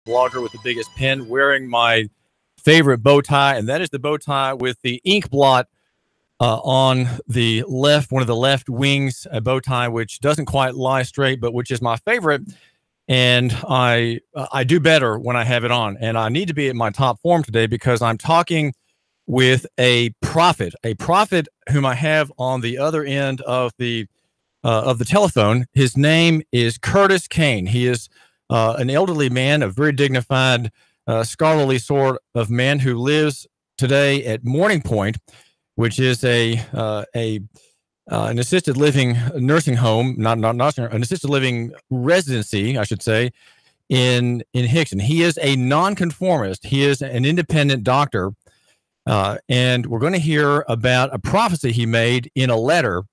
blogger with the biggest pen, wearing my favorite bow tie, and that is the bow tie with the ink blot on the left, one of the left wings, a bow tie which doesn't quite lie straight, but which is my favorite. And I do better when I have it on, and I need to be at my top form today because I'm talking with a prophet whom I have on the other end of the telephone. His name is Curtis Caine. He is an elderly man, a very dignified, scholarly sort of man who lives today at Morning Point, which is an assisted living nursing home, not an assisted living residency, I should say, in Hickson. He is a nonconformist. He is an independent doctor, and we're going to hear about a prophecy he made in a letter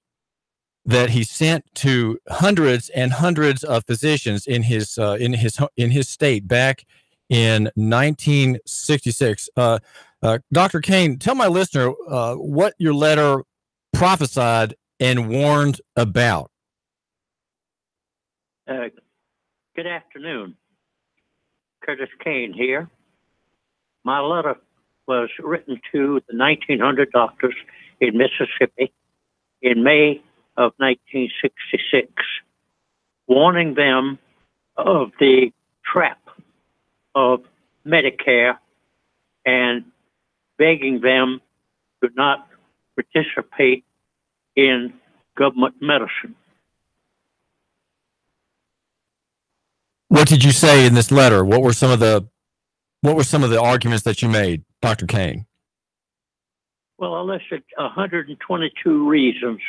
that he sent to hundreds and hundreds of physicians in his state back in 1966. Dr. Caine, tell my listener what your letter prophesied and warned about. Good afternoon. Curtis Caine here. My letter was written to the 1,900 doctors in Mississippi in May of 1966, warning them of the trap of Medicare and begging them to not participate in government medicine. What did you say in this letter? What were some of the arguments that you made, Dr. Caine? Well, I listed 122 reasons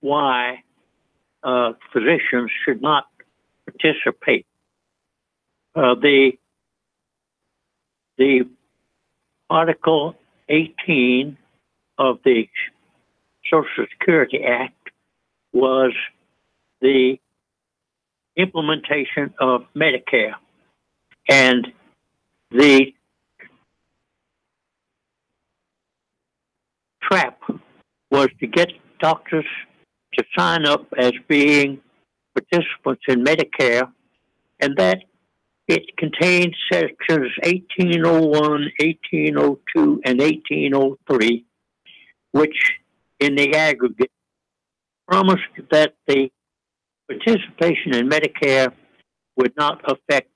why physicians should not participate. The Article 18 of the Social Security Act was the implementation of Medicare, and the trap was to get doctors to sign up as being participants in Medicare, and that it contains sections 1801, 1802, and 1803, which in the aggregate promised that the participation in Medicare would not affect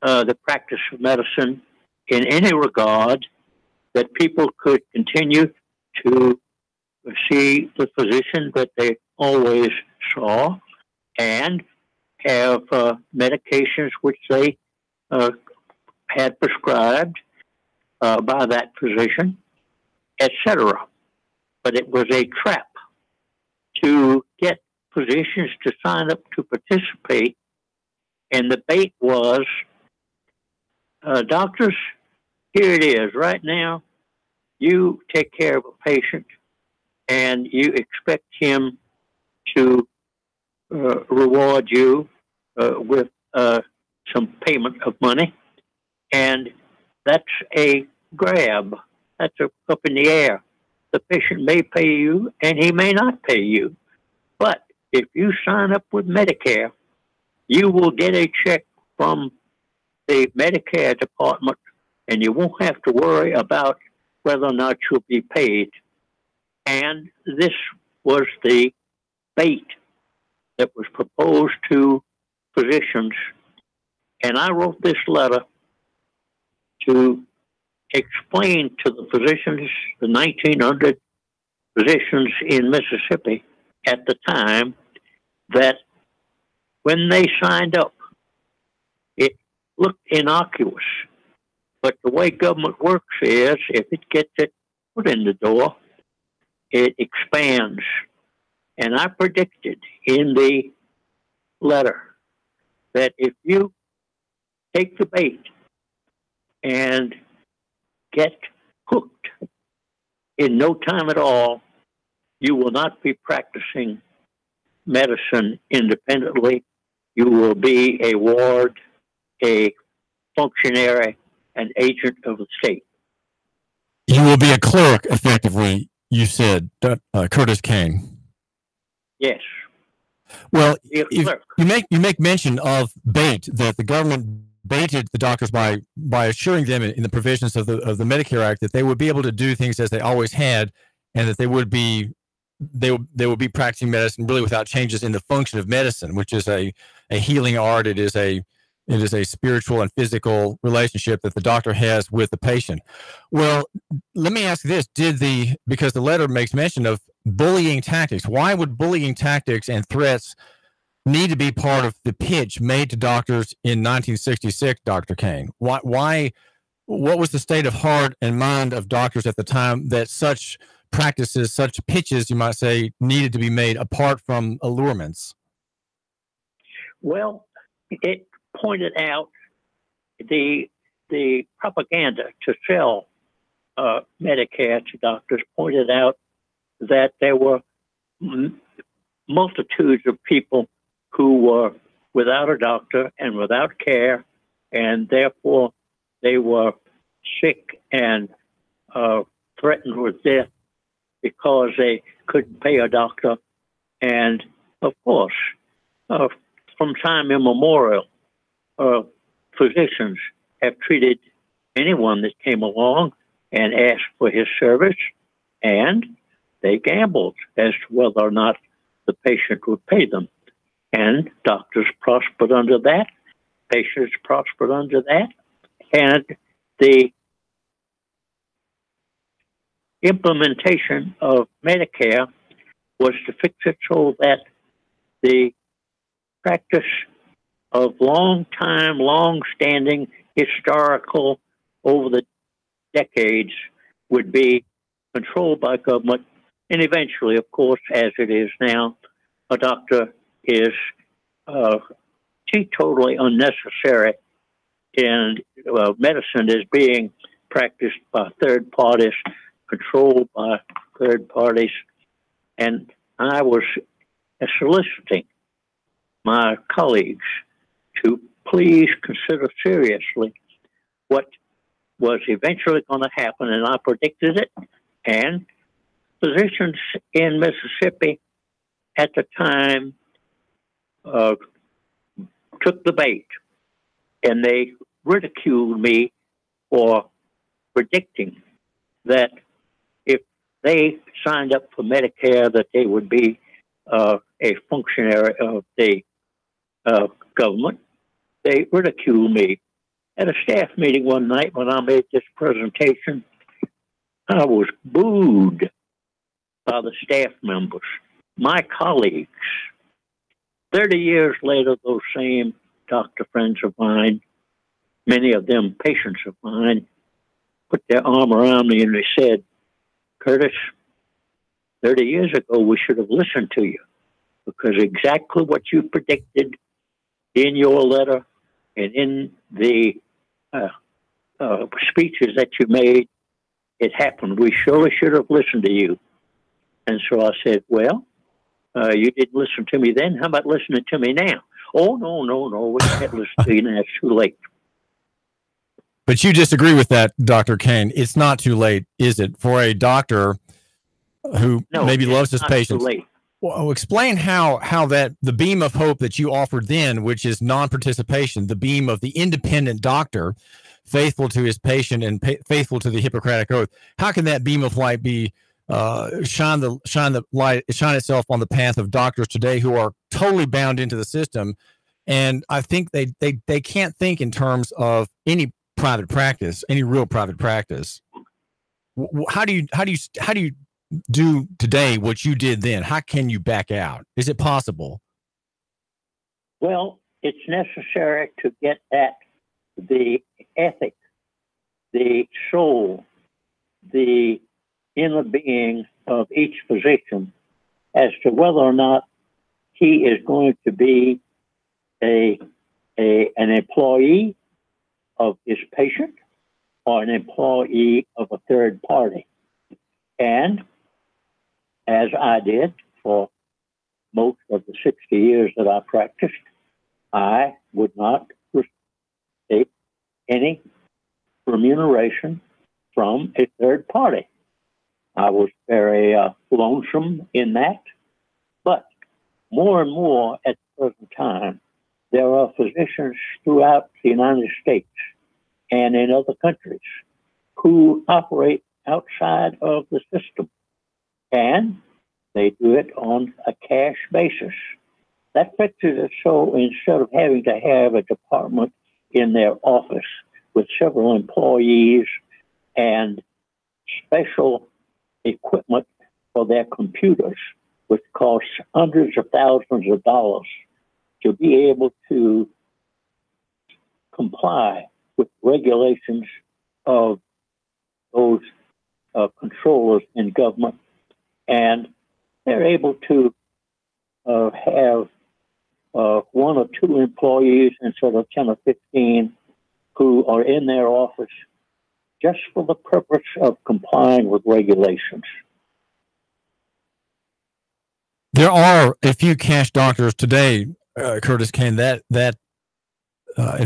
the practice of medicine in any regard, that people could continue to see the physician that they always saw and have medications which they had prescribed by that physician, etc. But it was a trap to get physicians to sign up to participate, and the bait was, doctors, here it is right now. You take care of a patient, and you expect him to reward you with some payment of money, and that's a grab. That's up in the air. The patient may pay you, and he may not pay you. But if you sign up with Medicare, you will get a check from the Medicare department, and you won't have to worry about whether or not you'll be paid. And this was the bait that was proposed to physicians. And I wrote this letter to explain to the physicians, the 1,900 physicians in Mississippi at the time, that when they signed up, it looked innocuous. But the way government works is, if it gets it put in the door, it expands. And I predicted in the letter that if you take the bait and get hooked, in no time at all, you will not be practicing medicine independently. You will be a ward, a functionary, an agent of the state. You will be a clerk, effectively, you said, Curtis Caine. Yes. Well, you make mention of bait, that the government baited the doctors by assuring them in the provisions of the Medicare Act that they would be able to do things as they always had, and that they would be practicing medicine really without changes in the function of medicine, which is a healing art. It is a spiritual and physical relationship that the doctor has with the patient. Well, let me ask this: because the letter makes mention of bullying tactics, why would bullying tactics and threats need to be part of the pitch made to doctors in 1966, Dr. Caine? Why? What was the state of heart and mind of doctors at the time that such practices, such pitches, you might say, needed to be made apart from allurements? Well, it pointed out the propaganda to sell Medicare to doctors pointed out that there were multitudes of people who were without a doctor and without care, and therefore they were sick and threatened with death because they couldn't pay a doctor. And of course, from time immemorial, physicians have treated anyone that came along and asked for his service, and they gambled as to whether or not the patient would pay them. And doctors prospered under that, patients prospered under that, and the implementation of Medicare was to fix it so that the practice of long-standing, historical, over the decades would be controlled by government. And eventually, of course, as it is now, a doctor is teetotally unnecessary, and medicine is being practiced by third parties, controlled by third parties. And I was soliciting my colleagues to please consider seriously what was eventually going to happen, and I predicted it. And physicians in Mississippi at the time took the bait, and they ridiculed me for predicting that if they signed up for Medicare, that they would be a functionary of the government. They ridiculed me. At a staff meeting one night when I made this presentation, I was booed by the staff members, my colleagues. 30 years later, those same doctor friends of mine, many of them patients of mine, put their arm around me and they said, "Curtis, 30 years ago, we should have listened to you, because exactly what you predicted in your letter and in the speeches that you made, it happened. We surely should have listened to you." And so I said, "Well, you didn't listen to me then. How about listening to me now?" "Oh, no. We can't listen to you now. It's too late." But you disagree with that, Dr. Caine. It's not too late, is it, for a doctor who maybe loves his patients? Well, explain how that the beam of hope that you offered then, which is non-participation, the beam of the independent doctor, faithful to his patient and faithful to the Hippocratic Oath, how can that beam of light be shine itself on the path of doctors today who are totally bound into the system? And I think they can't think in terms of any private practice, any real private practice. How do you do today what you did then? How can you back out? Is it possible? Well, it's necessary to get at the ethic, the soul, the inner being of each physician as to whether or not he is going to be an employee of his patient or an employee of a third party. And as I did for most of the 60 years that I practiced, I would not receive any remuneration from a third party. I was very lonesome in that. But more and more at the present time, there are physicians throughout the United States and in other countries who operate outside of the system, and they do it on a cash basis. That fixes it so instead of having to have a department in their office with several employees and special equipment for their computers, which costs hundreds of thousands of dollars, to be able to comply with regulations of those controllers in government. And they're able to have one or two employees instead of 10 or 15 who are in their office just for the purpose of complying with regulations. There are a few cash doctors today, Curtis Caine. In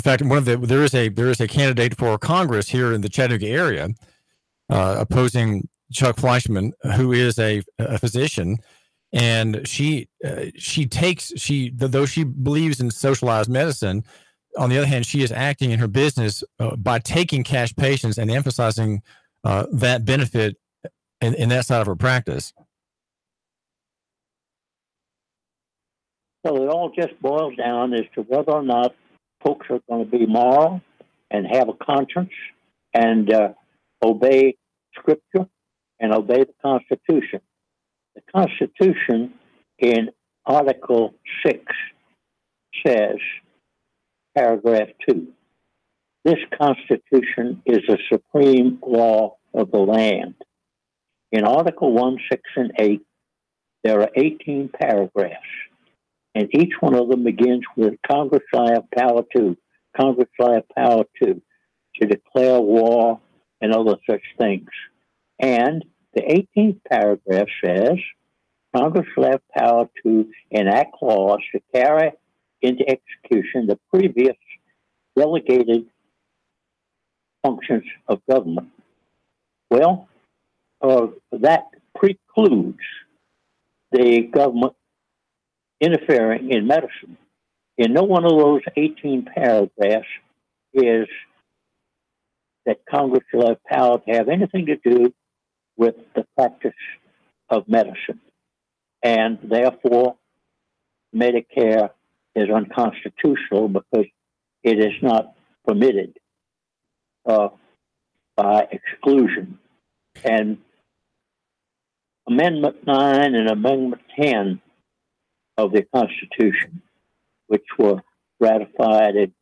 fact, there is a candidate for Congress here in the Chattanooga area, opposing Chuck Fleischman, who is a physician, and though she believes in socialized medicine, on the other hand, she is acting in her business by taking cash patients and emphasizing that benefit in that side of her practice. So it all just boils down as to whether or not folks are going to be moral and have a conscience and obey Scripture and obey the Constitution. The Constitution in Article 6 says, paragraph 2, this Constitution is the supreme law of the land. In Article 1, 6, and 8, there are 18 paragraphs, and each one of them begins with Congress shall have power to, Congress shall have power to declare war and other such things. And the 18th paragraph says, Congress shall have power to enact laws to carry into execution the previous delegated functions of government. Well, that precludes the government interfering in medicine. In no one of those 18 paragraphs is that Congress shall have power to have anything to do with the practice of medicine. And therefore, Medicare is unconstitutional because it is not permitted by exclusion. And Amendment 9 and Amendment 10 of the Constitution, which were ratified in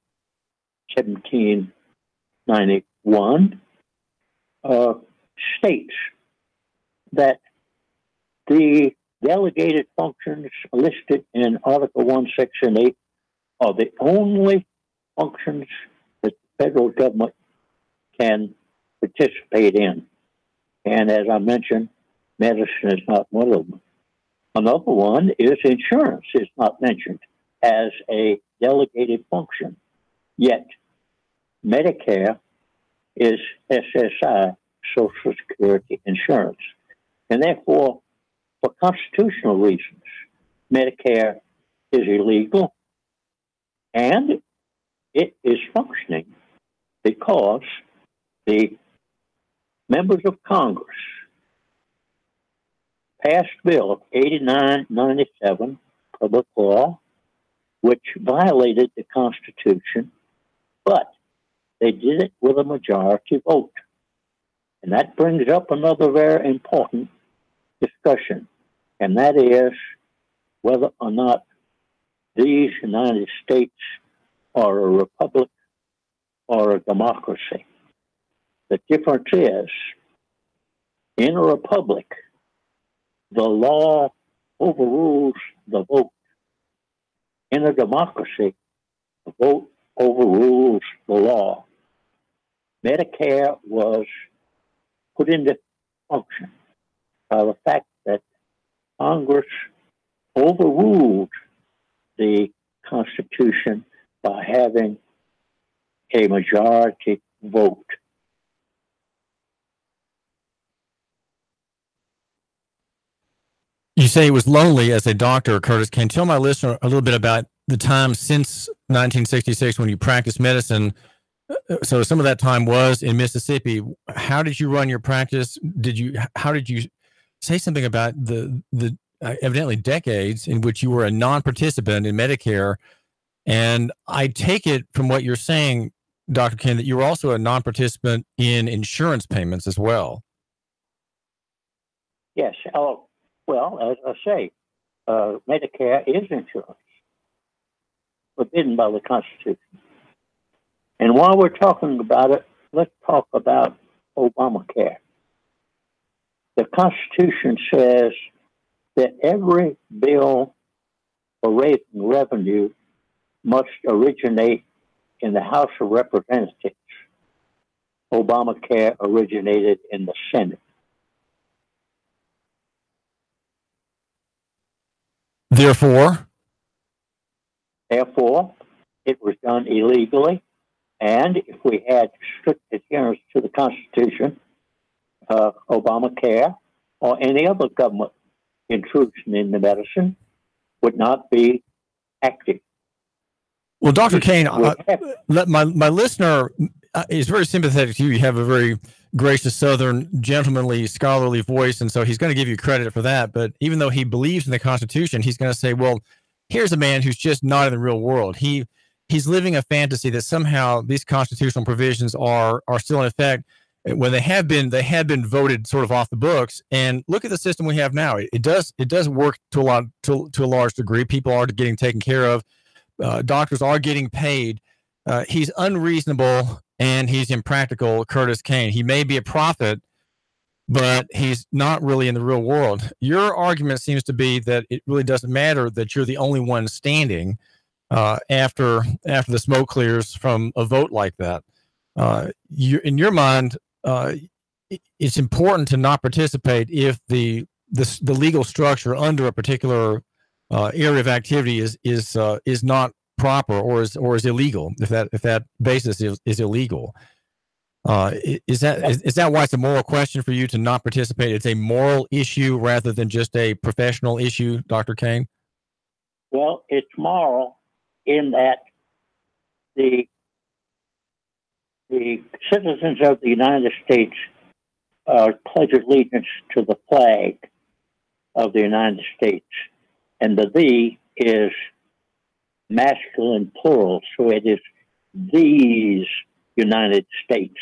1791, states that the delegated functions listed in Article 1, 6, and 8 are the only functions that the federal government can participate in. And as I mentioned, medicine is not one of them. Another one is insurance is not mentioned as a delegated function. Yet Medicare is SSI, Social Security Insurance. And therefore, for constitutional reasons, Medicare is illegal, and it is functioning because the members of Congress passed Bill 8997, public law, which violated the Constitution, but they did it with a majority vote. And that brings up another very important discussion, and that is whether or not these United States are a republic or a democracy. The difference is, in a republic, the law overrules the vote. In a democracy, the vote overrules the law. Medicare was put into function by the fact that Congress overruled the Constitution by having a majority vote. You say it was lonely as a doctor, Curtis. Can you tell my listener a little bit about the time since 1966 when you practiced medicine. So some of that time was in Mississippi. How did you run your practice? How did you say something about the evidently decades in which you were a non-participant in Medicare? And I take it from what you're saying, Dr. Caine, that you were also a non-participant in insurance payments as well. Yes. Well, as I say, Medicare is insurance, forbidden by the Constitution. And while we're talking about it, let's talk about Obamacare. The Constitution says that every bill for raising revenue must originate in the House of Representatives. Obamacare originated in the Senate. Therefore, it was done illegally. And if we had strict adherence to the Constitution, Obamacare or any other government intrusion in the medicine would not be active. Well, Dr. Caine, my listener is very sympathetic to you. You have a very gracious, Southern, gentlemanly, scholarly voice, and so he's going to give you credit for that. But even though he believes in the Constitution, he's going to say, well, here's a man who's just not in the real world. He's living a fantasy that somehow these constitutional provisions are still in effect when they had been voted sort of off the books. And look at the system we have now. It does work to a large degree. People are getting taken care of. Doctors are getting paid. He's unreasonable and he's impractical, Curtis Caine. He may be a prophet, but he's not really in the real world. Your argument seems to be that it really doesn't matter that you're the only one standing after the smoke clears from a vote like that. In your mind, it's important to not participate if the legal structure under a particular area of activity is not proper or is illegal. If that basis is illegal, is that why it's a moral question for you to not participate? It's a moral issue rather than just a professional issue, Dr. Caine? Well, it's moral in that the citizens of the United States pledge allegiance to the flag of the United States, and the "the" is masculine plural, so it is these United States.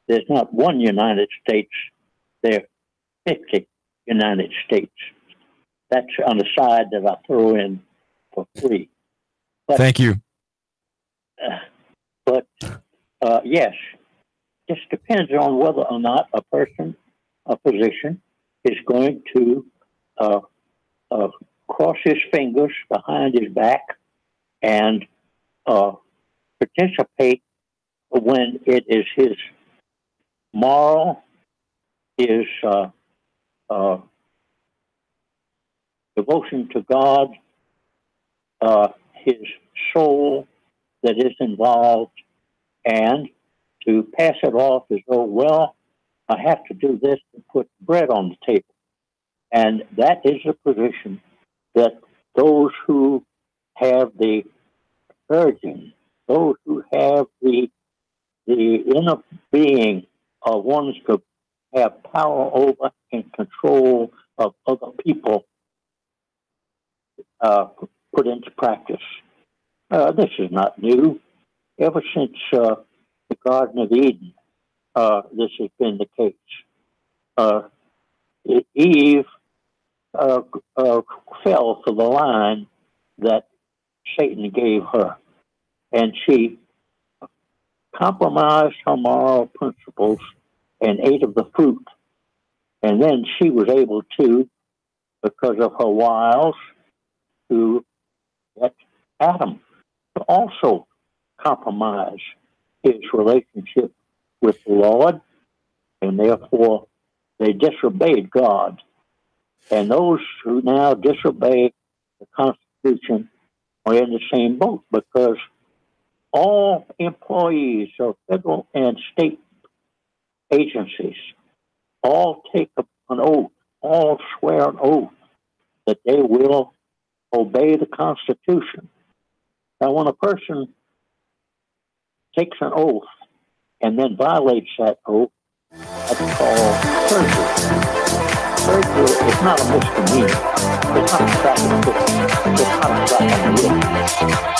There's not one United States, there are 50 United States. That's on the side that I throw in for free. But, thank you. Yes, just depends on whether or not a physician, is going to cross his fingers behind his back and participate when it is his moral, his devotion to God, his soul that is involved, and to pass it off as though, well, I have to do this to put bread on the table. And that is a position that those who have the urging, those who have the inner being of ones to have power over and control of other people put into practice. This is not new. Ever since the Garden of Eden, this has been the case. Eve fell for the line that Satan gave her, and she compromised her moral principles and ate of the fruit. And then she was able to, because of her wiles, to get Adam to also compromise his relationship with the Lord, and therefore they disobeyed God. And those who now disobey the Constitution are in the same boat, because all employees of federal and state agencies all take an oath, all swear an oath that they will obey the Constitution Now, when a person takes an oath and then violates that oath, that's called perjury. Perjury is not a misdemeanor. It's not a traffic ticket. It's not a traffic ticket.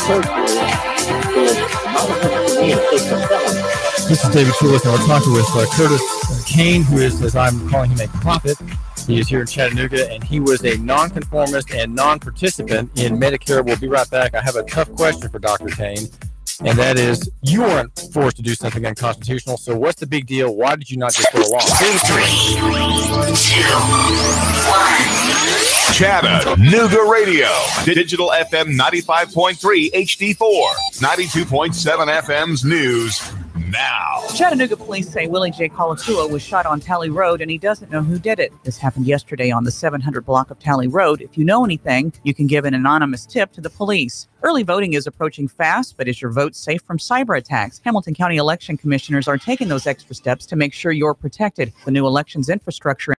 Perjury is not a misdemeanor. It's a felony. This is David Schulis, and we're talking with Curtis Caine, who is, as I'm calling him, a prophet. He is here in Chattanooga, and he was a nonconformist and non-participant in Medicare. We'll be right back. I have a tough question for Dr. Caine, and that is, you weren't forced to do something unconstitutional, so what's the big deal? Why did you not just go along? 3, 2, 1. Chattanooga Radio. Digital FM 95.3 HD4. 92.7 FM's news now. Chattanooga police say Willie J. Colakua was shot on Talley Road and he doesn't know who did it. This happened yesterday on the 700 block of Talley Road. If you know anything, you can give an anonymous tip to the police. Early voting is approaching fast, but is your vote safe from cyber attacks? Hamilton County election commissioners are taking those extra steps to make sure you're protected. The new elections infrastructure